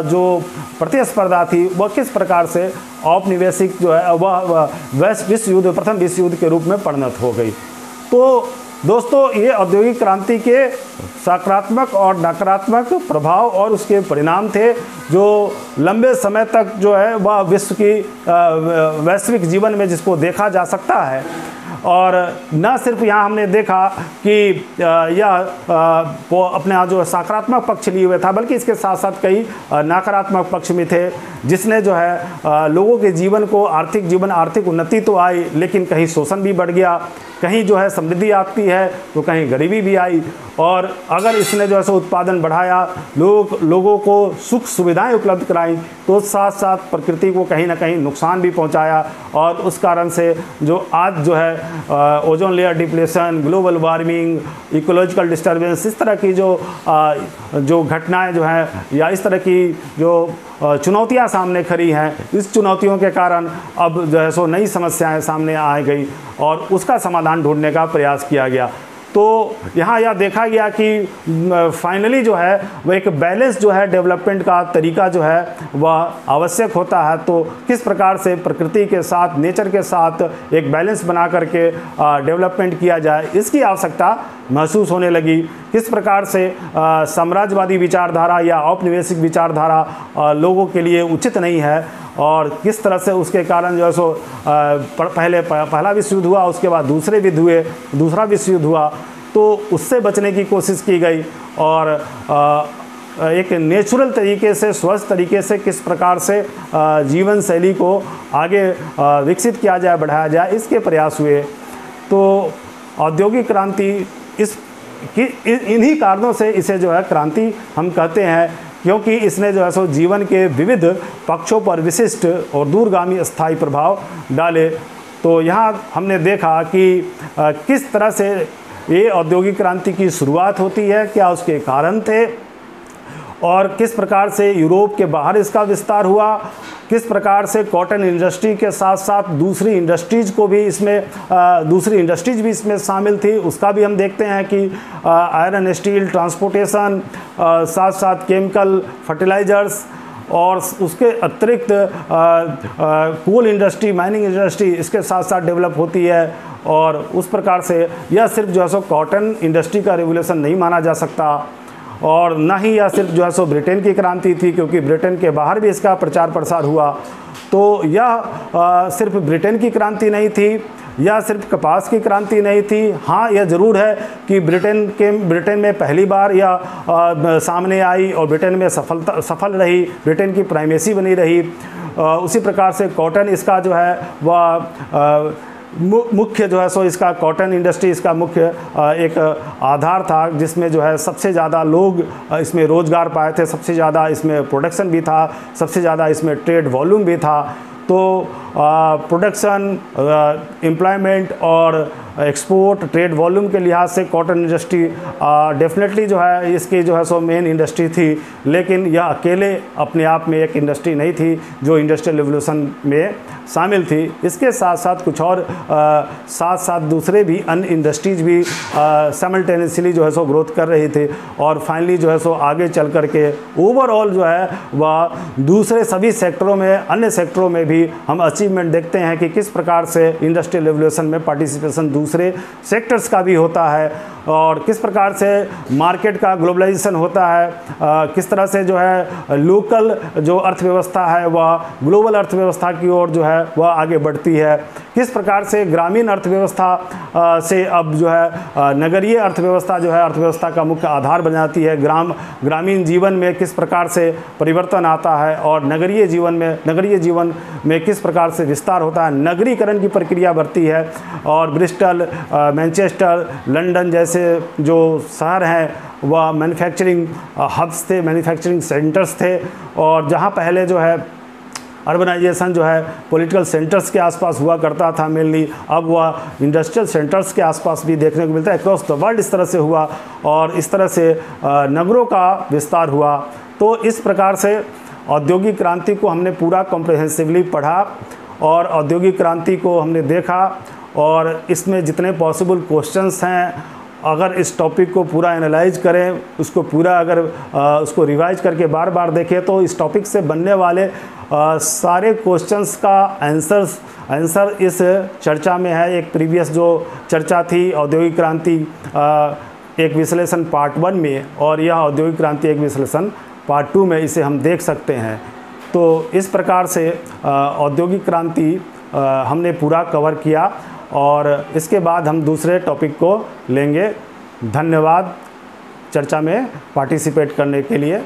जो प्रतिस्पर्धा थी वह किस प्रकार से औपनिवेशिक जो है वह प्रथम विश्व युद्ध के रूप में परिणत हो गई। तो दोस्तों ये औद्योगिक क्रांति के सकारात्मक और नकारात्मक प्रभाव और उसके परिणाम थे जो लंबे समय तक जो है वह विश्व की वैश्विक जीवन में जिसको देखा जा सकता है। और न सिर्फ यहाँ हमने देखा कि यह वो अपने जो सकारात्मक पक्ष लिए हुए था, बल्कि इसके साथ साथ कई नकारात्मक पक्ष भी थे जिसने जो है लोगों के जीवन को आर्थिक उन्नति तो आई, लेकिन कहीं शोषण भी बढ़ गया, कहीं जो है समृद्धि आती है तो कहीं गरीबी भी आई। और अगर इसने जो है सो उत्पादन बढ़ाया, लोगों को सुख सुविधाएं उपलब्ध कराई, तो साथ साथ प्रकृति को कहीं ना कहीं नुकसान भी पहुंचाया। और उस कारण से जो आज जो है ozone layer depletion, global warming, ecological disturbance, इस तरह की जो घटनाएं जो हैं या इस तरह की जो चुनौतियां सामने खड़ी हैं, इस चुनौतियों के कारण अब जो है सो नई समस्याएं सामने आ गई और उसका समाधान ढूंढने का प्रयास किया गया। तो यहाँ यह देखा गया कि फाइनली जो है वह एक बैलेंस जो है डेवलपमेंट का तरीका जो है वह आवश्यक होता है। तो किस प्रकार से प्रकृति के साथ, नेचर के साथ एक बैलेंस बना करके डेवलपमेंट किया जाए, इसकी आवश्यकता महसूस होने लगी। किस प्रकार से साम्राज्यवादी विचारधारा या औपनिवेशिक विचारधारा लोगों के लिए उचित नहीं है और किस तरह से उसके कारण जो है सो पहला विश्व युद्ध हुआ, उसके बाद दूसरा विश्व युद्ध हुआ, तो उससे बचने की कोशिश की गई। और एक नेचुरल तरीके से, स्वस्थ तरीके से किस प्रकार से जीवन शैली को आगे विकसित किया जाए, बढ़ाया जाए, इसके प्रयास हुए। तो औद्योगिक क्रांति इन्हीं कारणों से इसे जो है क्रांति हम कहते हैं, क्योंकि इसने जो है सो जीवन के विविध पक्षों पर विशिष्ट और दूरगामी स्थायी प्रभाव डाले। तो यहाँ हमने देखा कि किस तरह से ये औद्योगिक क्रांति की शुरुआत होती है, क्या उसके कारण थे और किस प्रकार से यूरोप के बाहर इसका विस्तार हुआ, किस प्रकार से कॉटन इंडस्ट्री के साथ साथ दूसरी इंडस्ट्रीज़ भी इसमें शामिल थी, उसका भी हम देखते हैं कि आयरन स्टील, ट्रांसपोर्टेशन, साथ साथ केमिकल, फर्टिलाइजर्स और उसके अतिरिक्त कोल इंडस्ट्री, माइनिंग इंडस्ट्री इसके साथ साथ डेवलप होती है। और उस प्रकार से यह सिर्फ जो है सो कॉटन इंडस्ट्री का रेवोल्यूशन नहीं माना जा सकता और ना ही यह सिर्फ जो है सो ब्रिटेन की क्रांति थी, क्योंकि ब्रिटेन के बाहर भी इसका प्रचार प्रसार हुआ। तो यह सिर्फ ब्रिटेन की क्रांति नहीं थी, यह सिर्फ कपास की क्रांति नहीं थी। हाँ, यह ज़रूर है कि ब्रिटेन में पहली बार यह सामने आई और ब्रिटेन में सफल रही, ब्रिटेन की प्राइमेसी बनी रही। उसी प्रकार से कॉटन इसका जो है वह मुख्य जो है सो इसका कॉटन इंडस्ट्री इसका मुख्य एक आधार था, जिसमें जो है सबसे ज़्यादा लोग इसमें रोज़गार पाए थे, सबसे ज़्यादा इसमें प्रोडक्शन भी था, सबसे ज़्यादा इसमें ट्रेड वॉल्यूम भी था। तो प्रोडक्शन, एम्प्लॉयमेंट और एक्सपोर्ट, ट्रेड वॉल्यूम के लिहाज से कॉटन इंडस्ट्री डेफिनेटली जो है इसकी जो है सो मेन इंडस्ट्री थी। लेकिन यह अकेले अपने आप में एक इंडस्ट्री नहीं थी जो इंडस्ट्रियल रिवोल्यूशन में शामिल थी। इसके साथ साथ कुछ और साथ दूसरे भी अन्य इंडस्ट्रीज भी साइमल्टेनियसली जो है सो ग्रोथ कर रही थी और फाइनली जो है सो आगे चल कर के ओवरऑल जो है वह दूसरे सभी सेक्टरों में, अन्य सेक्टरों में भी हम अचीवमेंट देखते हैं कि किस प्रकार से इंडस्ट्रियल रिवोल्यूशन में पार्टिसिपेशन दूसरे सेक्टर्स का भी होता है और किस प्रकार से मार्केट का ग्लोबलाइजेशन होता है, किस तरह से जो है लोकल जो अर्थव्यवस्था है वह ग्लोबल अर्थव्यवस्था की ओर जो है वह आगे बढ़ती है। किस प्रकार से ग्रामीण अर्थव्यवस्था से अब जो है नगरीय अर्थव्यवस्था जो है अर्थव्यवस्था का मुख्य आधार बन जाती है। ग्रामीण जीवन में किस प्रकार से परिवर्तन आता है और नगरीय जीवन में किस प्रकार से विस्तार होता है, नगरीकरण की प्रक्रिया बढ़ती है। और ब्रिस्टल, मैनचेस्टर, लंदन जैसे जो शहर हैं वह मैन्युफैक्चरिंग हब्स थे, मैन्युफैक्चरिंग सेंटर्स थे, और जहाँ पहले जो है अर्बनाइजेशन जो है पॉलिटिकल सेंटर्स के आसपास हुआ करता था मेनली, अब वह इंडस्ट्रियल सेंटर्स के आसपास भी देखने को मिलता है। अक्रॉस द वर्ल्ड इस तरह से हुआ और इस तरह से नगरों का विस्तार हुआ। तो इस प्रकार से औद्योगिक क्रांति को हमने पूरा कॉम्प्रिहेंसिवली पढ़ा और औद्योगिक क्रांति को हमने देखा, और इसमें जितने पॉसिबल क्वेश्चंस हैं, अगर इस टॉपिक को पूरा एनालाइज करें, उसको पूरा अगर उसको रिवाइज करके बार बार देखें, तो इस टॉपिक से बनने वाले सारे क्वेश्चंस का आंसर इस चर्चा में है। एक प्रीवियस जो चर्चा थी औद्योगिक क्रांति एक विश्लेषण पार्ट 1 में, और यह औद्योगिक क्रांति एक विश्लेषण पार्ट 2 में, इसे हम देख सकते हैं। तो इस प्रकार से औद्योगिक क्रांति हमने पूरा कवर किया, और इसके बाद हम दूसरे टॉपिक को लेंगे। धन्यवाद चर्चा में पार्टिसिपेट करने के लिए।